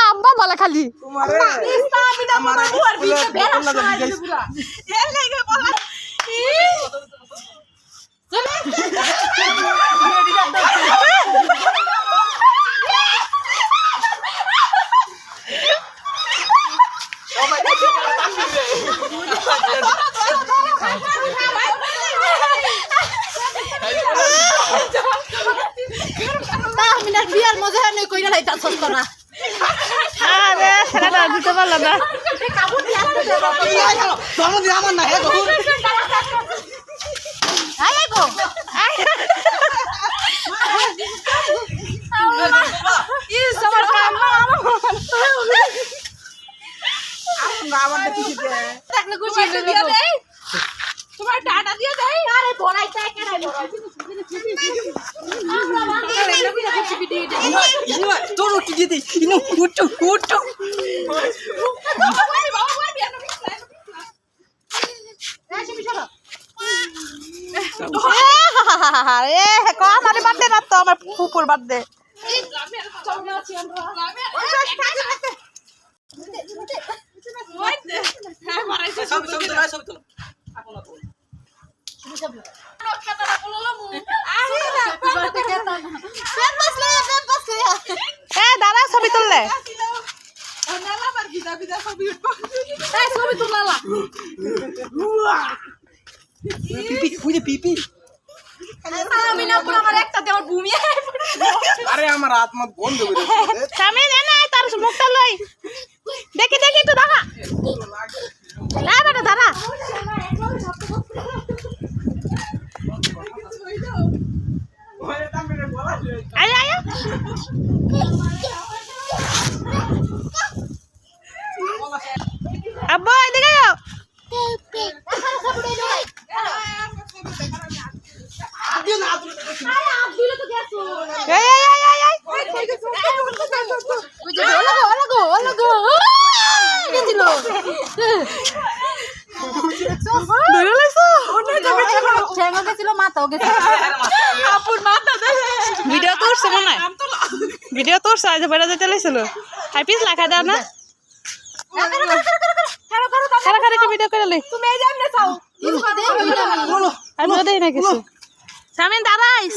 আব্বা বলে খালি বিয়ার মজা নেই কইরা লাইতা সস্ত না আরে সেটা দিতে পারল না আমার না হে গো আয় গো ইস আমার কাম না আমার দেখি দে দেখলে খুশি দিয়ে দে তোমার টাটা দিয়ে দে আরে বড়াইটা কেন তোর উঠি দিয়ে দে ইনো উঠু উঠু আমার বার্থডে না তো আমার ফুপুর বার্থডে দাঁড়া ছবি তুললে আমার আত্মা বন্ধ করে তার মুখটা লই দেখি দেখি একটু দাঁড়া দাঁড়া আয় আয় আব্বু এদিকে যাও ভিডিও তোরছে মনে হয় ভিডিও তোরছে আজ বেড়া যেতে লাইছিল হাই পিস লাখা দাও না ভিডিও করে লই তুমি এই জানলে চাও আমি দেই না কিছু সামিন দাঁড়াইস